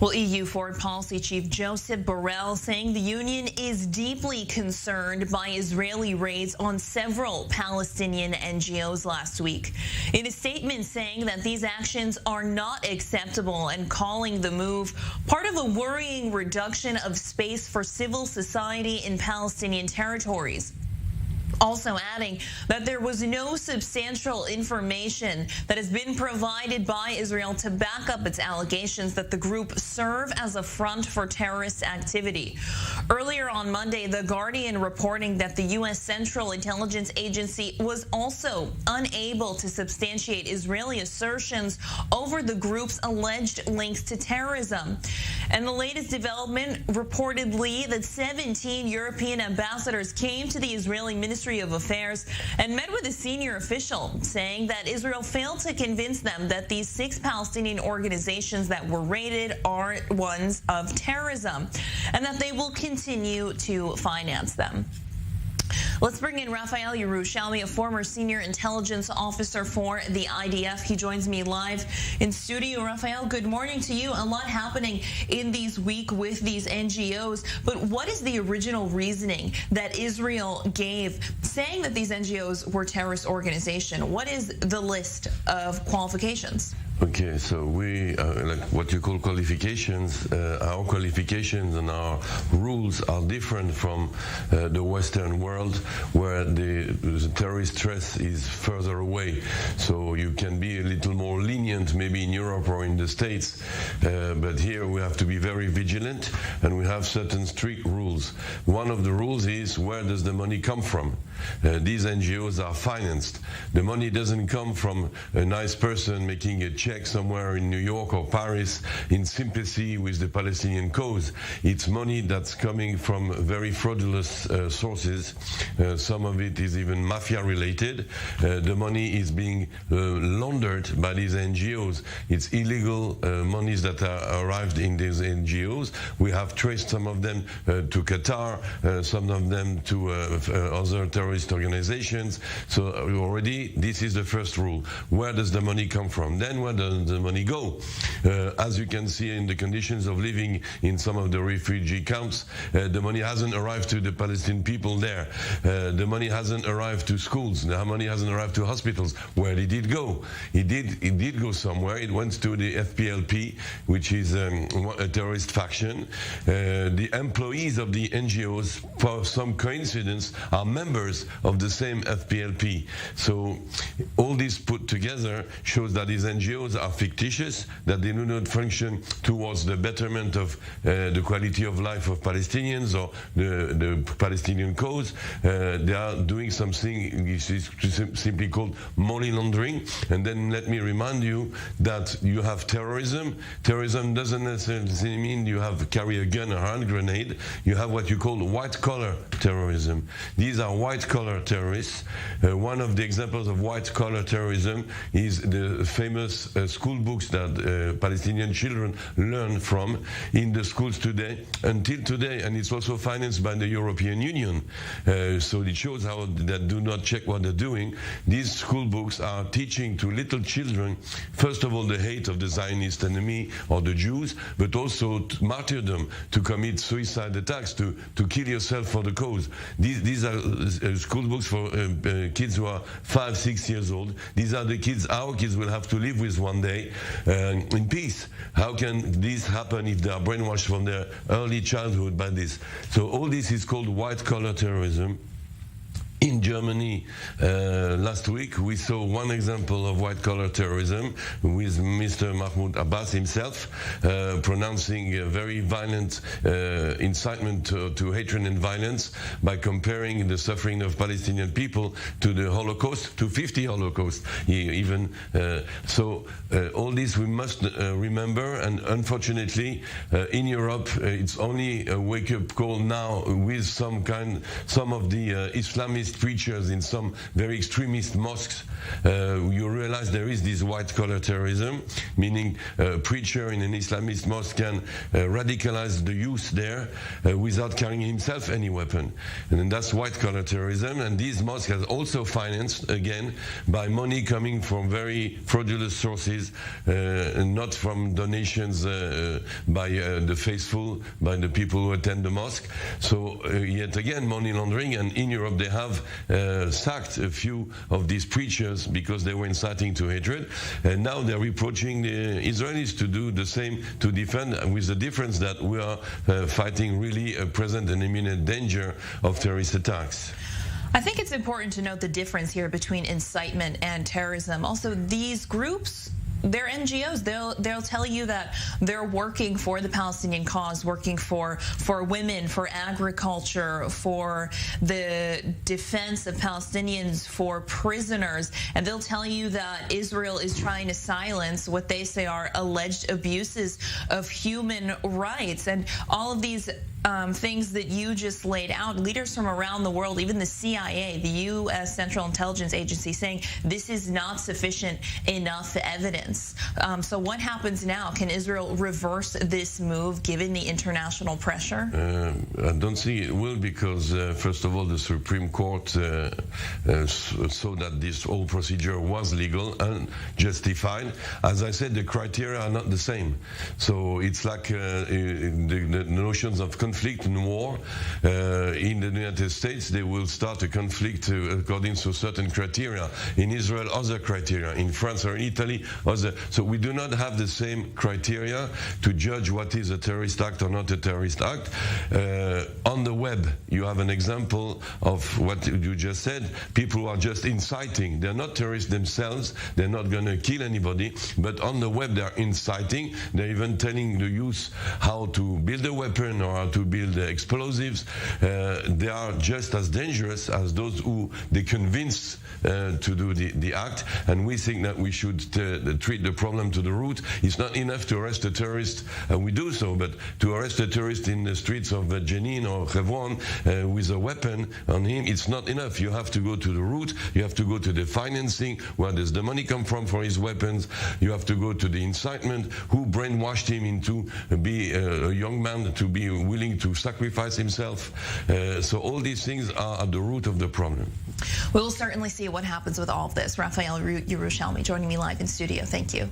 Well, EU Foreign Policy Chief Josep Borrell saying the Union is deeply concerned by Israeli raids on several Palestinian NGOs last week. In a statement saying that these actions are not acceptable and calling the move part of a worrying reduction of space for civil society in Palestinian territories. Also adding that there was no substantial information that has been provided by Israel to back up its allegations that the group serve as a front for terrorist activity. Earlier on Monday, The Guardian reporting that the U.S. Central Intelligence Agency was also unable to substantiate Israeli assertions over the group's alleged links to terrorism. And the latest development reportedly that 17 European ambassadors came to the Israeli Ministry of Affairs and met with a senior official saying that Israel failed to convince them that these 6 Palestinian organizations that were raided are ones of terrorism and that they will continue to finance them. Let's bring in Raphael Jerusalmy, a former senior intelligence officer for the IDF. He joins me live in studio. Raphael, good morning to you. A lot happening in these week with these NGOs, but what is the original reasoning that Israel gave saying that these NGOs were terrorist organization? What is the list of qualifications? Okay, so we, like what you call qualifications, our qualifications and our rules are different from the Western world, where the terrorist threat is further away. So you can be a little more lenient maybe in Europe or in the States, but here we have to be very vigilant and we have certain strict rules. One of the rules is, where does the money come from? These NGOs are financed. The money doesn't come from a nice person making a check somewhere in New York or Paris in sympathy with the Palestinian cause. It's money that's coming from very fraudulent sources. Some of it is even mafia related. The money is being laundered by these NGOs. It's illegal monies that are arrived in these NGOs. We have traced some of them to Qatar, some of them to other terrorist organizations. So already this is the first rule. Where does the money come from? Then where does the money go? As you can see in the conditions of living in some of the refugee camps, the money hasn't arrived to the Palestinian people there. The money hasn't arrived to schools. The money hasn't arrived to hospitals. Where did it go? It did go somewhere. It went to the FPLP, which is a terrorist faction. The employees of the NGOs, for some coincidence, are members of the same FPLP. So all this put together shows that these NGOs are fictitious, that they do not function towards the betterment of the quality of life of Palestinians or the Palestinian cause. They are doing something which is simply called money laundering. And then let me remind you that you have terrorism. Terrorism doesn't necessarily mean you have carry a gun or a hand grenade. You have what you call white-collar terrorism. These are white-collar terrorists. One of the examples of white-collar terrorism is the famous school books that Palestinian children learn from in the schools today, until today, and it's also financed by the European Union. So it shows how they do not check what they're doing. These school books are teaching to little children, first of all, the hate of the Zionist enemy or the Jews, but also martyrdom, to commit suicide attacks, to kill yourself for the cause. These are school books for kids who are 5, 6 years old. These are the kids our kids will have to live with one day in peace. How can this happen if they are brainwashed from their early childhood by this? So all this is called white-collar terrorism. In Germany, last week, we saw one example of white-collar terrorism with Mr. Mahmoud Abbas himself pronouncing a very violent incitement to hatred and violence by comparing the suffering of Palestinian people to the Holocaust, to 50 Holocausts. All this we must remember, and unfortunately, in Europe, it's only a wake-up call now with some of the Islamist Islamist preachers in some very extremist mosques, you realize there is this white-collar terrorism, meaning a preacher in an Islamist mosque can radicalize the youth there without carrying himself any weapon. And then that's white-collar terrorism, and these mosques are also financed, again, by money coming from very fraudulent sources, not from donations by the faithful, by the people who attend the mosque. So yet again, money laundering, and in Europe they have sacked a few of these preachers because they were inciting to hatred, and now they're reproaching the Israelis to do the same, to defend, with the difference that we are fighting really a present and imminent danger of terrorist attacks. I think it's important to note the difference here between incitement and terrorism. Also, these groups, they're NGOs. They'll tell you that they're working for the Palestinian cause, working for women, for agriculture, for the defense of Palestinians, for prisoners, and they'll tell you that Israel is trying to silence what they say are alleged abuses of human rights. And all of these things that you just laid out, leaders from around the world, even the CIA, the U.S. Central Intelligence Agency, saying this is not sufficient enough evidence. So what happens now? Can Israel reverse this move given the international pressure? I don't think it will, because first of all, the Supreme Court saw that this whole procedure was legal and justified. As I said, the criteria are not the same. So it's like the notions of conflict and war. In the United States, they will start a conflict according to certain criteria. In Israel, other criteria. In France or in Italy, other. So we do not have the same criteria to judge what is a terrorist act or not a terrorist act. On the web, you have an example of what you just said. People who are just inciting. They're not terrorists themselves. They're not going to kill anybody. But on the web, they're inciting. They're even telling the youth how to build a weapon or how to build explosives. They are just as dangerous as those who they convince to do the act. And we think that we should treat the problem to the root. It's not enough to arrest a terrorist, and we do so, but to arrest a terrorist in the streets of Jenin or Hebron with a weapon on him, it's not enough. You have to go to the root. You have to go to the financing. Where does the money come from for his weapons? You have to go to the incitement. Who brainwashed him into be a young man to be willing to sacrifice himself? So all these things are at the root of the problem. We will certainly see what happens with all of this. Raphael Jerusalmy joining me live in studio. Thank you.